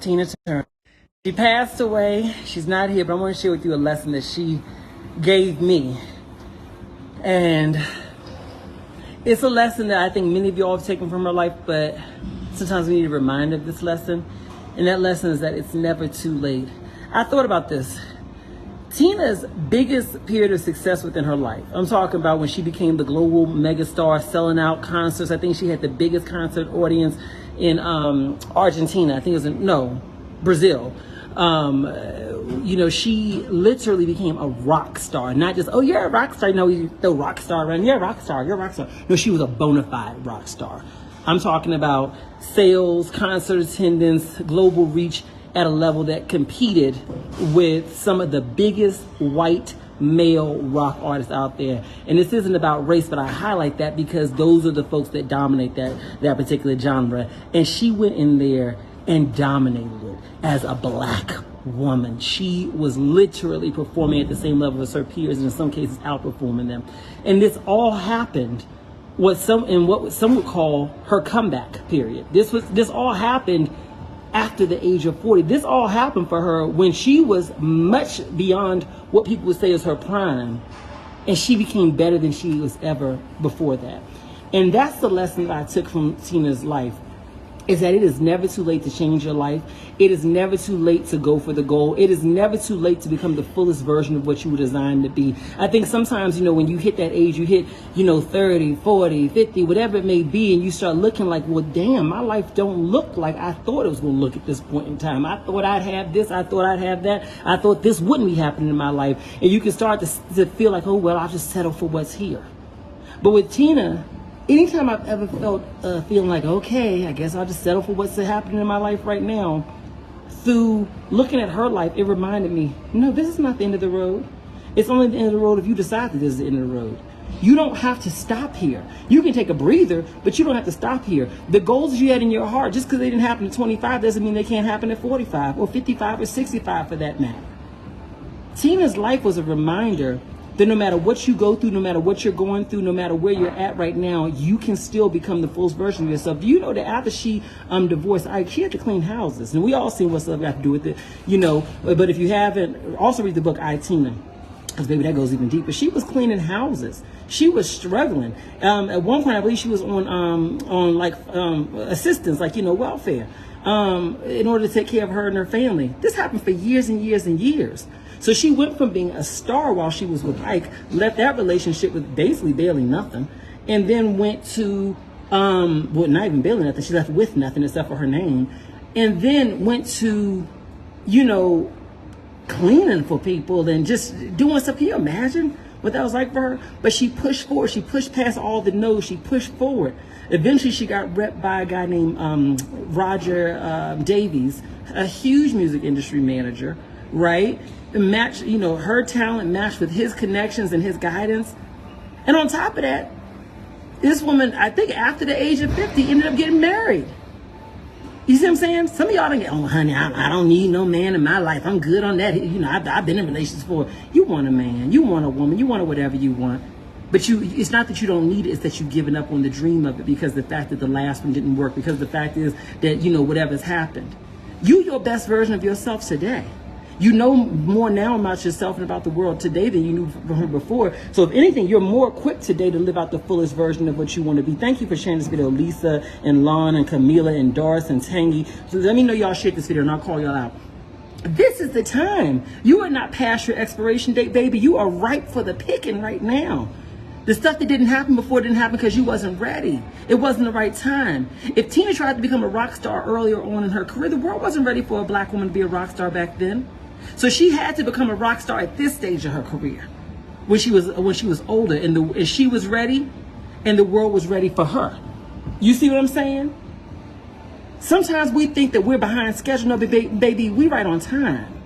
Tina Turner. She passed away. She's not here, but I want to share with you a lesson that she gave me. And it's a lesson that I think many of you all have taken from her life, but sometimes we need a reminder of this lesson. And that lesson is that it's never too late. I thought about this. Tina's biggest period of success within her life, I'm talking about when she became the global megastar, selling out concerts. I think she had the biggest concert audience in Argentina. I think it was Brazil. She literally became a rock star. Not just, oh, you're a rock star. No, you throw rock star around. You're a rock star. You're a rock star. No, she was a bona fide rock star. I'm talking about sales, concert attendance, global reach at a level that competed with some of the biggest white male rock artists out there. And this isn't about race, but I highlight that because those are the folks that dominate that particular genre. And she went in there and dominated it as a black woman. She was literally performing at the same level as her peers, and in some cases outperforming them. And this all happened what some would call her comeback period. This all happened after the age of 40. This all happened for her when she was much beyond what people would say is her prime, and she became better than she was ever before that. And that's the lesson that I took from Tina's life, is that it is never too late to change your life. It is never too late to go for the goal. It is never too late to become the fullest version of what you were designed to be. I think sometimes, when you hit that age, you hit, 30, 40, 50, whatever it may be, and you start looking like, well, damn, my life don't look like I thought it was going to look at this point in time. I thought I'd have this. I thought I'd have that. I thought this wouldn't be happening in my life. And you can start to feel like, oh, well, I'll just settle for what's here. But with Tina, anytime I've ever felt feeling like, okay, I guess I'll just settle for what's happening in my life right now, through looking at her life, it reminded me, no, this is not the end of the road. It's only the end of the road if you decide that this is the end of the road. You don't have to stop here. You can take a breather, but you don't have to stop here. The goals you had in your heart, just because they didn't happen at 25 doesn't mean they can't happen at 45 or 55 or 65 for that matter. Tina's life was a reminder that no matter what you go through, no matter what you're going through, no matter where you're at right now, you can still become the fullest version of yourself. Do you know that after she divorced Ike, she had to clean houses? And we all seen what stuff got to do with it, But if you haven't, also read the book I, Tina, because maybe that goes even deeper. She was cleaning houses. She was struggling. At one point, I believe she was on assistance, welfare, in order to take care of her and her family. This happened for years and years and years. So she went from being a star while she was with Ike, left that relationship with basically barely nothing, and then went to, not even barely nothing, she left with nothing except for her name, and then went to, cleaning for people and just doing stuff. Can you imagine what that was like for her? But she pushed forward. She pushed past all the no's. She pushed forward. Eventually, she got repped by a guy named Roger Davies, a huge music industry manager, right? Match, her talent matched with his connections and his guidance. And on top of that, this woman, I think after the age of 50, ended up getting married. You see what I'm saying? Some of y'all don't get, oh, honey, I don't need no man in my life. I'm good on that. I've been in relations before. You want a man. You want a woman. You want whatever you want. But it's not that you don't need it. It's that you've given up on the dream of it because the fact that the last one didn't work. Because the fact is that, whatever's happened. You're your best version of yourself today. You know more now about yourself and about the world today than you knew from her before. So if anything, you're more equipped today to live out the fullest version of what you want to be. Thank you for sharing this video, Lisa and Lon and Camila and Doris and Tangy. So let me know y'all shared this video and I'll call y'all out. This is the time. You are not past your expiration date, baby. You are ripe for the picking right now. The stuff that didn't happen before didn't happen because you wasn't ready. It wasn't the right time. If Tina tried to become a rock star earlier on in her career, the world wasn't ready for a black woman to be a rock star back then. So she had to become a rock star at this stage of her career, when she was older, and she was ready, and the world was ready for her. You see what I'm saying? Sometimes we think that we're behind schedule. No, baby, we right on time.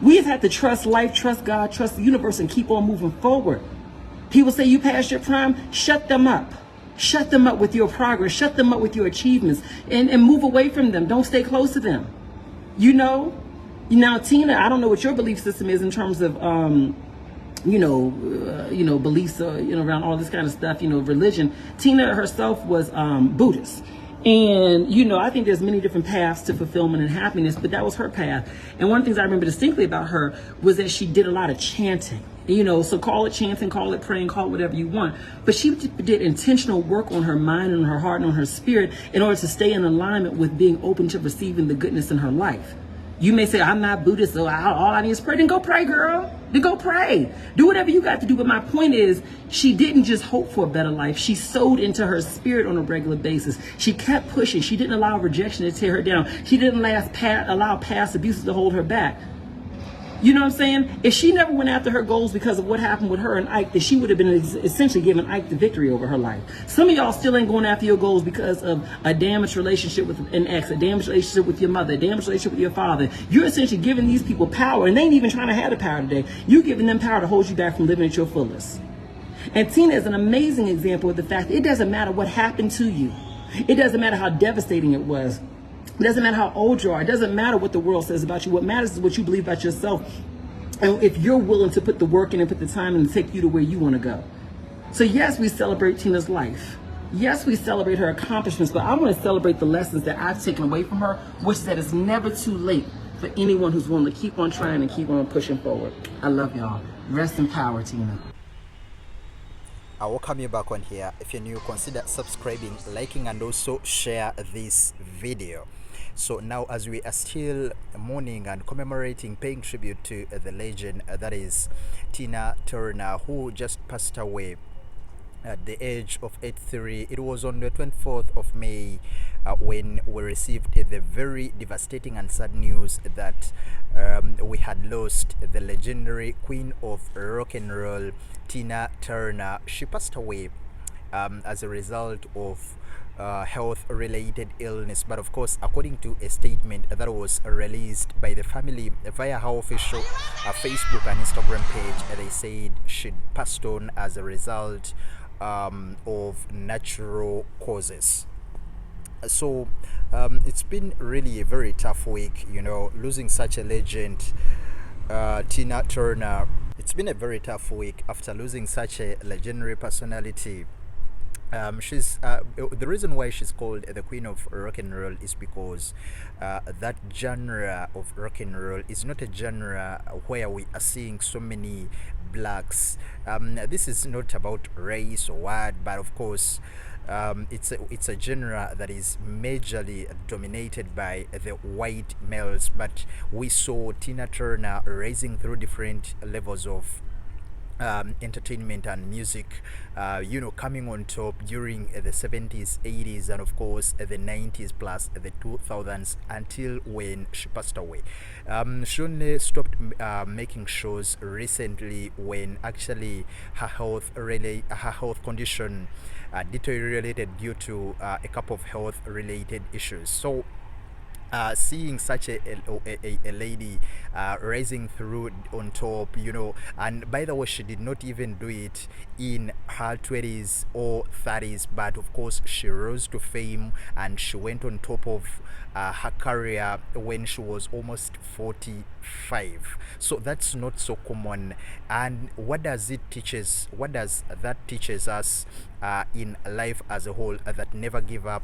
We just have to trust life, trust God, trust the universe, and keep on moving forward. People say you passed your prime. Shut them up. Shut them up with your progress. Shut them up with your achievements, and move away from them. Don't stay close to them. Now, Tina, I don't know what your belief system is in terms of, beliefs, around all this kind of stuff, religion. Tina herself was Buddhist. And, I think there's many different paths to fulfillment and happiness, but that was her path. And one of the things I remember distinctly about her was that she did a lot of chanting. So call it chanting, call it praying, call it whatever you want. But she did intentional work on her mind and on her heart and on her spirit in order to stay in alignment with being open to receiving the goodness in her life. You may say, I'm not Buddhist, so all I need is pray. Then go pray, girl. Then go pray. Do whatever you got to do. But my point is, she didn't just hope for a better life. She sowed into her spirit on a regular basis. She kept pushing. She didn't allow rejection to tear her down. She didn't allow past abuses to hold her back. You know what I'm saying? If she never went after her goals because of what happened with her and Ike, then she would have been essentially giving Ike the victory over her life. Some of y'all still ain't going after your goals because of a damaged relationship with an ex, a damaged relationship with your mother, a damaged relationship with your father. You're essentially giving these people power, and they ain't even trying to have the power today. You're giving them power to hold you back from living at your fullest. And Tina is an amazing example of the fact that it doesn't matter what happened to you. It doesn't matter how devastating it was. It doesn't matter how old you are. It doesn't matter what the world says about you. What matters is what you believe about yourself. And if you're willing to put the work in and put the time in and take you to where you want to go. So yes, we celebrate Tina's life. Yes, we celebrate her accomplishments, but I want to celebrate the lessons that I've taken away from her, which is that it's never too late for anyone who's willing to keep on trying and keep on pushing forward. I love y'all. Rest in power, Tina. I welcome you back on here. If you're new, consider subscribing, liking, and also share this video. So now, as we are still mourning and commemorating, paying tribute to the legend that is Tina Turner, who just passed away at the age of 83. It was on the 24th of May when we received the very devastating and sad news that we had lost the legendary queen of rock and roll, Tina Turner. She passed away as a result of health-related illness, but of course, according to a statement that was released by the family via her official Facebook and Instagram page, they said she passed on as a result of natural causes. So it's been really a very tough week, losing such a legend, Tina Turner. It's been a very tough week after losing such a legendary personality. She's the reason why she's called the queen of rock and roll is because that genre of rock and roll is not a genre where we are seeing so many blacks. This is not about race or what, but of course it's a genre that is majorly dominated by the white males. But we saw Tina Turner rising through different levels of entertainment and music, coming on top during the 70s, 80s, and of course the 90s plus the 2000s until when she passed away. She only stopped making shows recently when actually her health condition deteriorated due to a couple of health related issues. So seeing such a lady rising through on top, and by the way, she did not even do it in her 20s or 30s, but of course she rose to fame and she went on top of her career when she was almost 45. So that's not so common. And what does that teaches us in life as a whole? That never give up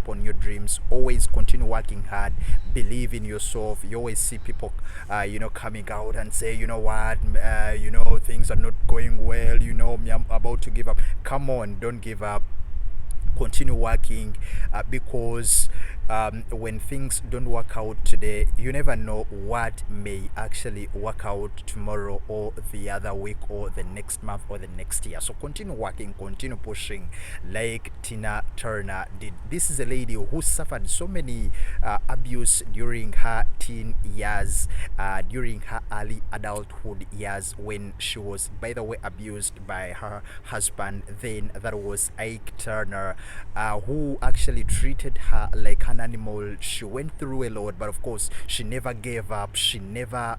on your dreams, always continue working hard, believe in yourself. You always see people coming out and say, what, things are not going well, I'm about to give up. Come on, don't give up, continue working, because when things don't work out today, you never know what may actually work out tomorrow or the other week or the next month or the next year. So continue working, continue pushing like Tina Turner did. This is a lady who suffered so many abuse during her teen years, during her early adulthood years, when she was, by the way, abused by her husband then, that was Ike Turner, who actually treated her like an animal. She went through a lot, but of course she never gave up. She never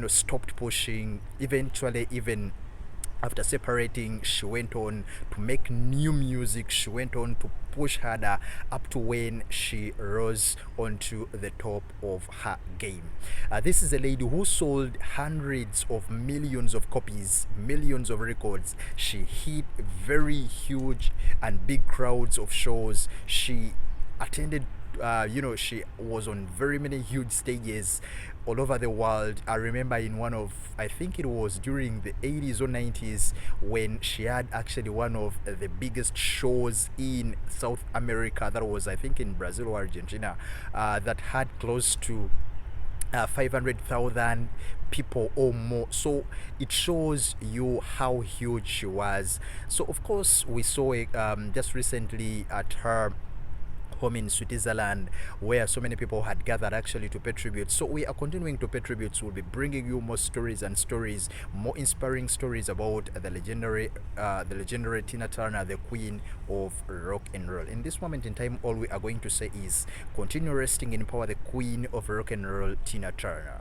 stopped pushing. Eventually, even after separating, she went on to make new music. She went on to push harder up to when she rose onto the top of her game. This is a lady who sold hundreds of millions of copies, millions of records. She hit very huge and big crowds of shows. She attended, she was on very many huge stages all over the world. I remember in one of, I think it was during the 80s or 90s, when she had actually one of the biggest shows in South America. That was, I think, in Brazil or Argentina, that had close to 500,000 people or more. So it shows you how huge she was. So of course we saw it just recently at her home in Switzerland, where so many people had gathered actually to pay tribute. So we are continuing to pay tributes. We'll be bringing you more stories and stories, more inspiring stories about the legendary Tina Turner, the queen of rock and roll. In this moment in time, all we are going to say is continue resting in power, the queen of rock and roll, Tina Turner.